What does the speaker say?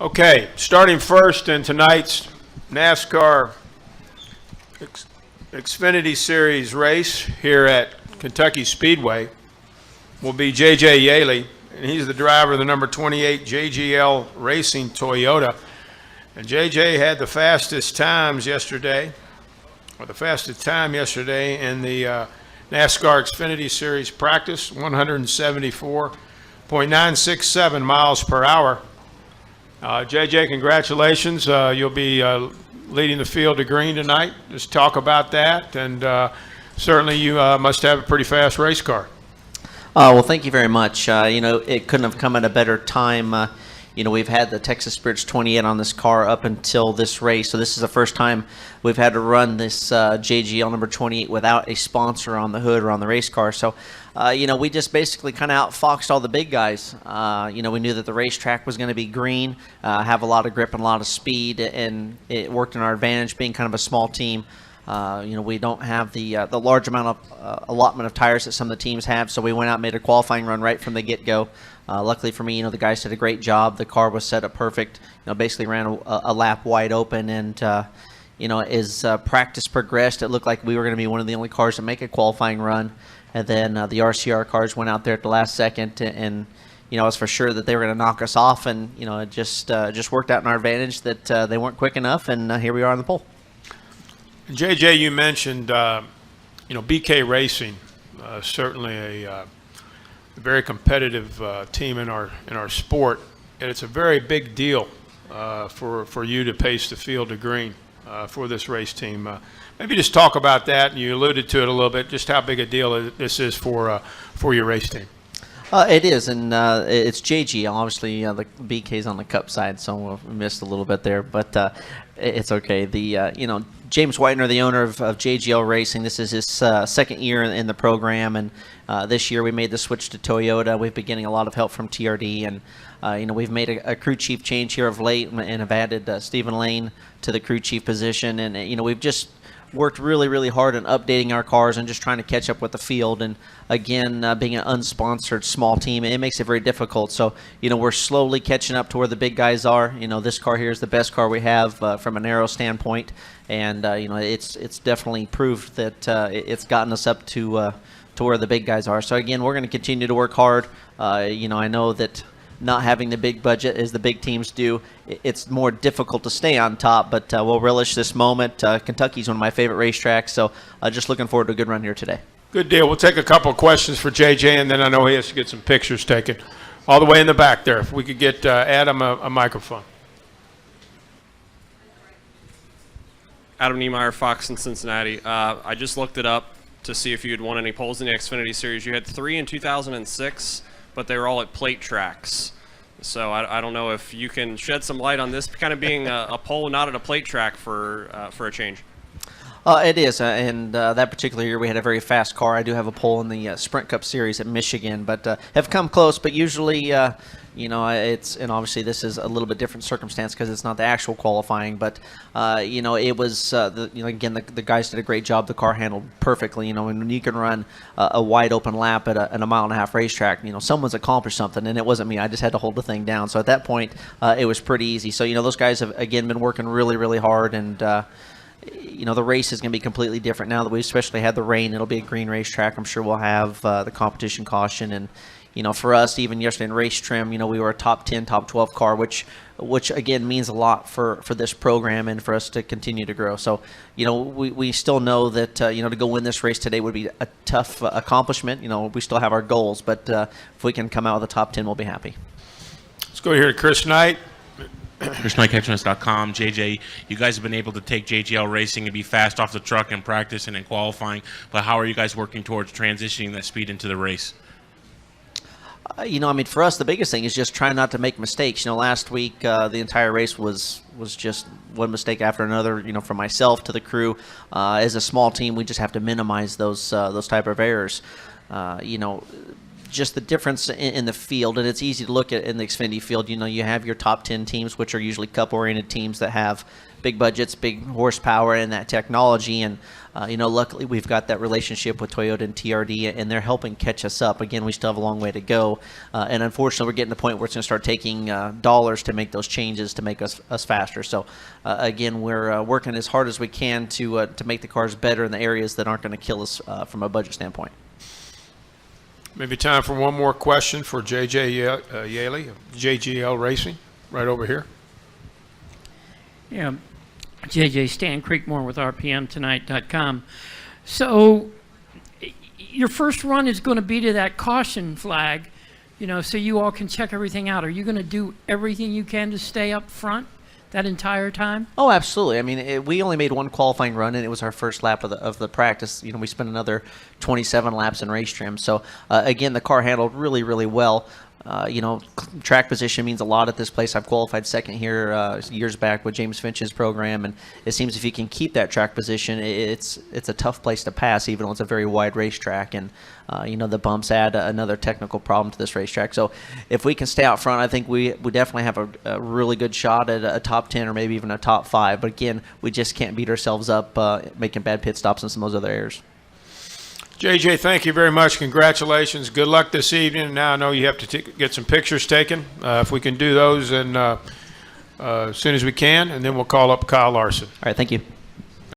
Okay, starting first in tonight's NASCAR Xfinity Series race here at Kentucky Speedway will be J.J. Yeley, and he's the driver of the number 28 JGL Racing Toyota. And J.J. had the fastest times yesterday, in the NASCAR Xfinity Series practice, 174.967 miles per hour. JJ, congratulations. You'll be leading the field to green tonight. Just talk about that, and certainly you must have a pretty fast race car. Well, thank you very much. It couldn't have come at a better time. We've had the Texas Spirits 28 on this car up until this race, so this is the first time we've had to run this JGL number 28 without a sponsor on the hood or on the race car. So, we just basically kind of outfoxed all the big guys. We knew that the racetrack was going to be green, have a lot of grip and a lot of speed, and it worked in our advantage being kind of a small team. We don't have the large amount of allotment of tires that some of the teams have, so we went out and made a qualifying run right from the get-go. Luckily for me, the guys did a great job. The car was set up perfect. Basically ran a lap wide open, and as practice progressed, it looked like we were going to be one of the only cars to make a qualifying run. And then the RCR cars went out there at the last second, and I was for sure that they were going to knock us off, and it just worked out in our advantage that they weren't quick enough, and here we are on the pole. JJ, you mentioned BK Racing, certainly a very competitive team in our sport, and it's a very big deal for you to pace the field to green for this race team. Maybe just talk about that, and you alluded to it a little bit, just how big a deal this is for your race team. It is, and it's JG. Obviously, the BK's on the Cup side, so we missed a little bit there, but it's okay. James Whitener, the owner of JGL Racing, this is his second year in the program, and this year we made the switch to Toyota. We've been getting a lot of help from TRD, and we've made a crew chief change here of late, and have added Stephen Lane to the crew chief position, and we've just worked really, really hard on updating our cars and just trying to catch up with the field. And again, being an unsponsored small team, it makes it very difficult. So, we're slowly catching up to where the big guys are. This car here is the best car we have from an aero standpoint. And, it's definitely proved that it's gotten us up to where the big guys are. So, again, we're going to continue to work hard. I know that not having the big budget as the big teams do, it's more difficult to stay on top, but we'll relish this moment. Kentucky's one of my favorite racetracks, so just looking forward to a good run here today. Good deal. We'll take a couple of questions for JJ, and then I know he has to get some pictures taken. All the way in the back there, if we could get Adam a microphone. Adam Niemeyer, Fox in Cincinnati. I just looked it up to see if you had won any poles in the Xfinity Series. You had 3 in 2006, but they were all at plate tracks. So I don't know if you can shed some light on this kind of being a pole not at a plate track for a change. It is, and that particular year we had a very fast car. I do have a pole in the Sprint Cup Series at Michigan, but have come close. But usually, it's, and obviously this is a little bit different circumstance because it's not the actual qualifying. But it was again the guys did a great job. The car handled perfectly. When you can run a wide open lap at a mile and a half racetrack, someone's accomplished something, and it wasn't me. I just had to hold the thing down. So at that point, it was pretty easy. So those guys have again been working really, really hard, and the race is going to be completely different now that we especially had the rain. It'll be a green racetrack. I'm sure we'll have the competition caution, and for us, even yesterday in race trim, we were a top 10, top 12 car, which again means a lot for this program and for us to continue to grow. So, we still know that to go win this race today would be a tough accomplishment. We still have our goals, but if we can come out with a top 10, we'll be happy. Let's go here to Chris Knight. Chris Knight, Catchments.com. JJ, you guys have been able to take JGL Racing and be fast off the truck in practice and in qualifying, but how are you guys working towards transitioning that speed into the race? For us, the biggest thing is just trying not to make mistakes. Last week, the entire race was just one mistake after another, from myself to the crew. As a small team, we just have to minimize those type of errors. just the difference in the field, and it's easy to look at in the Xfinity field. You have your top 10 teams, which are usually cup-oriented teams that have big budgets, big horsepower, and that technology. And luckily we've got that relationship with Toyota and TRD, and they're helping catch us up. Again, we still have a long way to go, and unfortunately, we're getting to the point where it's going to start taking dollars to make those changes to make us faster. So, again, we're working as hard as we can to make the cars better in the areas that aren't going to kill us from a budget standpoint. Maybe time for one more question for JJ Yeley of JGL Racing, right over here. Yeah, JJ Stan Creekmore with RPMTonight.com. So your first run is going to be to that caution flag, so you all can check everything out. Are you going to do everything you can to stay up front that entire time? Oh, absolutely. I mean, we only made one qualifying run, and it was our first lap of the practice. We spent another 27 laps in race trim. So, again, the car handled really, really well. Track position means a lot at this place. I've qualified second here years back with James Finch's program, and it seems if you can keep that track position, it's a tough place to pass, even though it's a very wide racetrack. And the bumps add another technical problem to this racetrack. So if we can stay out front, I think we definitely have a really good shot at a top 10 or maybe even a top 5. But again, we just can't beat ourselves up making bad pit stops and some of those other errors. JJ, thank you very much. Congratulations. Good luck this evening. Now I know you have to get some pictures taken. If we can do those and as soon as we can, and then we'll call up Kyle Larson. All right, thank you.